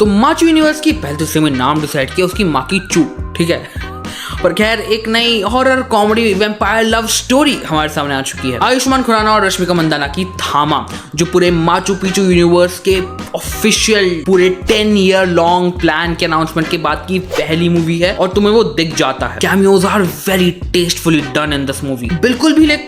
तो macho universe की पहले तो इससे मैं नाम डिसाइड किया उसकी माँ की चू, ठीक है। पर खैर एक नई horror comedy vampire love story हमारे सामने आ चुकी है। आयुष्मान खुराना और रश्मिका मंदाना की थामा, जो पूरे माचू पिचू यूनिवर्स के ऑफिशियल पूरे 10 ईयर लॉन्ग प्लान के अनाउंसमेंट के बाद की पहली मूवी है और तुम्हें वो दिख जाता है। Cameos are very tastefully done in this movie.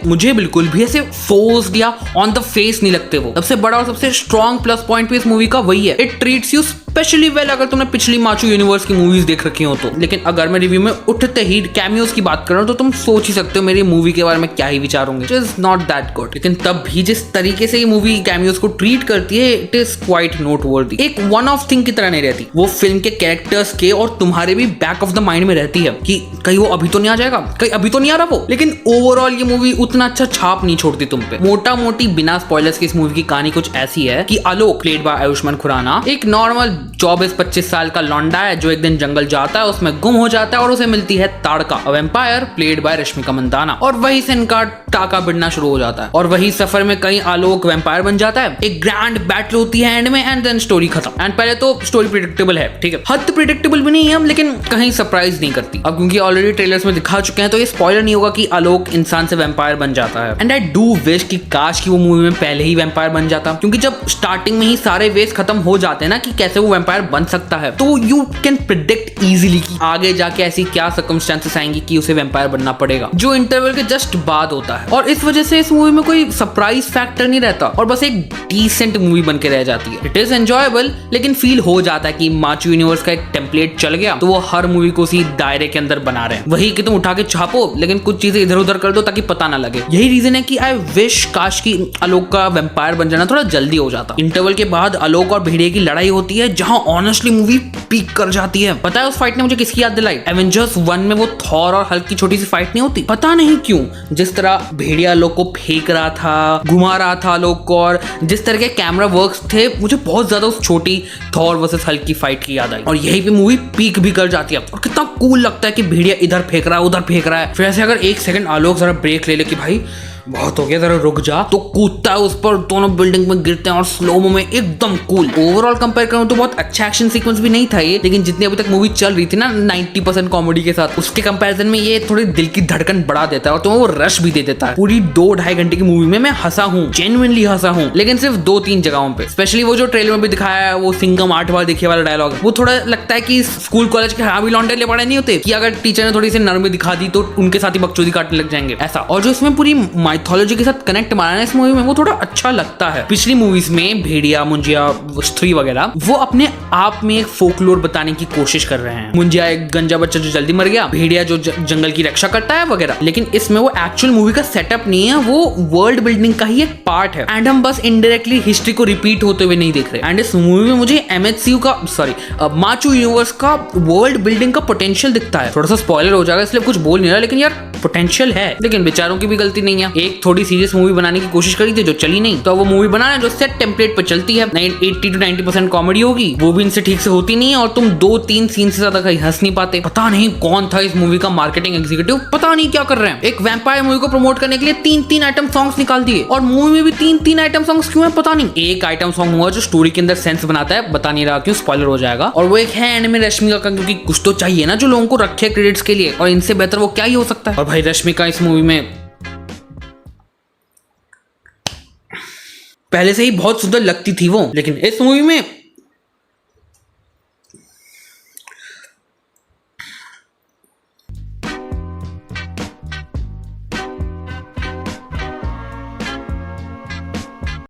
मुझे बिल्कुल भी ऐसे फोर्स्ड या ऑन द फेस नहीं लगते। वो सबसे बड़ा और सबसे स्ट्रॉन्ग प्लस पॉइंट भी इस मूवी का वही है, it treats you specially well अगर तुमने पिछली माचू यूनिवर्स की मूवीज देख रखी हो तो। लेकिन अगर मैं रिव्यू में उठते ही कैमियोज की बात कर रहा हूं तो तुम सोच ही सकते हो मेरी मूवी के बारे में क्या ही विचार होंगे। It is not that good, लेकिन तब भी जिस तरीके से ये मूवी कैमियोज को ट्रीट करती है इट इज क्वाइट नोटवर्दी। एक वन ऑफ थिंग की तरह नहीं रहती, वो फिल्म के कैरेक्टर्स के और तुम्हारे भी बैक ऑफ द माइंड में रहती है कि कहीं वो अभी तो नहीं आ जाएगा, कहीं अभी तो नहीं आ रहा वो। लेकिन ओवरऑल ये मूवी उतना अच्छा छाप नहीं छोड़ती तुम पे। मोटा मोटी बिना स्पॉयलर्स की इस मूवी की कहानी कुछ ऐसी है कि आलोक प्लेड बाय आयुष्मान खुराना एक नॉर्मल 24-25 साल का लौंडा है जो एक दिन जंगल जाता है, उसमें गुम हो जाता है और उसे मिलती है Taadka, vampire played by Rashmika Mandanna. और वहीं से इनका टाका बिड़ना शुरू हो जाता है और वही सफर में कहीं आलोक वैम्पायर बन जाता है। एक ग्रैंड बैटल होती है एंड में एंड देन स्टोरी खत्म। एंड पहले तो स्टोरी प्रिडिक्टेबल है, ठीक है, हद प्रिडिक्टेबल भी नहीं है लेकिन कहीं सरप्राइज नहीं करती। अब क्योंकि ऑलरेडी ट्रेलर्स में दिखा चुके हैं तो ये स्पॉइलर नहीं होगा कि आलोक इंसान से वैम्पायर बन जाता है। एंड आई डू विश कि काश की वो मूवी में पहले ही वैम्पायर बन जाता, क्योंकि जब स्टार्टिंग में ही सारे वेज खत्म हो जाते हैं ना कि कैसे वो वैम्पायर बन सकता है, तो यू कैन प्रिडिक्ट इजीली कि आगे जाके ऐसी क्या सर्कमस्टेंसेस आएंगी कि उसे वैम्पायर बनना पड़ेगा, जो इंटरवल के जस्ट बाद होता है। और इस वजह से इस मूवी में कोई सरप्राइज फैक्टर नहीं रहता और बस एक डिसेंट मूवी बन के रह जाती है। इट इज एंजॉयबल, लेकिन फील हो जाता है कि माचू यूनिवर्स का एक टेम्पलेट चल गया तो वो हर मूवी को उसी दायरे के अंदर बना रहे हैं। वही कि तुम उठा के छापो लेकिन कुछ चीजें इधर उधर कर दो ताकि पता ना लगे। यही रीजन है कि आई विश काश की आलोक का वैम्पायर बन जाना थोड़ा जल्दी हो जाता। इंटरवल के बाद आलोक और भेड़िए की लड़ाई होती है जहां ऑनेस्टली मूवी पीक कर जाती है। पता है उस फाइट ने मुझे किसकी याद दिलाई? एवेंजर्स 1 में वो थॉर और हल्क की छोटी सी फाइट नहीं होती, पता नहीं क्यों जिस तरह भेड़िया आलोक को फेंक रहा था, घुमा रहा था आलोक को, और जिस तरह के कैमरा वर्क्स थे मुझे बहुत ज्यादा उस छोटी थॉर वर्सेस हल्क की फाइट की याद आई। और यही पे मूवी पीक भी कर जाती है और कितना कूल लगता है कि भेड़िया इधर फेंक रहा है उधर फेंक रहा है, फिर ऐसे अगर एक सेकंड आलोक जरा ब्रेक ले कि भाई बहुत हो गया जरा रुक जा, तो कूदता है उस पर, दोनों बिल्डिंग में गिरते हैं और स्लोमो में एकदम कूल। ओवरऑल कंपेयर करूं तो बहुत अच्छा एक्शन सीक्वेंस भी नहीं था ये, लेकिन जितनी अभी तक मूवी चल रही थी ना 90% कॉमेडी के साथ, उसके कंपैरिजन में ये थोड़ी दिल की धड़कन बढ़ा देता है और तुम्हें वो रश भी दे देता है। पूरी 2-2.5 घंटे की मूवी में मैं हंसा हूँ, जेन्युइनली हंसा हूँ, लेकिन सिर्फ 2-3 जगहों पे। स्पेशली वो जो ट्रेलर में भी दिखाया है वो सिंघम 8 बार दिखे वाला डायलॉग, वो थोड़ा लगता है कि स्कूल कॉलेज के हावी लौंडे ले पड़े नहीं होते कि अगर टीचर ने थोड़ी सी नरमी दिखा दी तो उनके साथ ही बकचोदी काटने लग जाएंगे, ऐसा। और जो इसमें पूरी माइथोलॉजी के साथ कनेक्ट मारना है इस मूवी में वो थोड़ा अच्छा लगता है। पिछली मूवीज में भेड़िया, मुंजिया, स्त्री वगैरह वो अपने आप में एक फोकलोर बताने की कोशिश कर रहे हैं। मुंजिया एक गंजा बच्चा जो जल्दी मर गया, भेड़िया जो जंगल की रक्षा करता है वगैरह, लेकिन इसमें वो एक्चुअल मूवी का सेटअप नहीं है, वो वर्ल्ड बिल्डिंग का ही एक पार्ट है। एंड हम बस इनडायरेक्टली हिस्ट्री को रिपीट होते हुए नहीं देख रहे। एंड इस मूवी में मुझे MHCU का माचू यूनिवर्स का वर्ल्ड बिल्डिंग का पोटेंशियल दिखता है। थोड़ा सा स्पॉइलर हो जाएगा इसलिए कुछ बोल नहीं रहा, लेकिन यार पोटेंशियल है, लेकिन बेचारों की भी गलती नहीं है। एक थोड़ी सीरियस मूवी बनाने की कोशिश करी थी जो चली नहीं, तो वो मूवी बनाना जो सेट टेम्पलेट पर चलती है 80-90% कॉमेडी होगी, वो भी इनसे ठीक से होती नहीं है और तुम 2-3 सीन से ज्यादा कहीं हंस नहीं पाते। पता नहीं कौन था इस मूवी का मार्केटिंग एग्जीक्यूटिव, पता नहीं क्या कर रहे हैं। एक वैम्पायर मूवी को प्रमोट करने के लिए 3-3 आइटम सॉन्ग्स निकाल दिए और मूवी में भी 3-3 आइटम सॉन्ग्स क्यों है पता नहीं। एक आइटम सॉन्ग हुआ जो स्टोरी के अंदर सेंस बनाता है, बता नहीं रहा क्यों, स्पॉइलर हो जाएगा। और वो एक है एनिमे रश्मिका का, क्योंकि कुछ तो चाहिए ना जो लोगों को रखे क्रेडिट्स के लिए, और इनसे बेहतर वो क्या ही हो सकता है। और भाई रश्मिका इस मूवी में पहले से ही बहुत सुंदर लगती थी वो, लेकिन इस मूवी में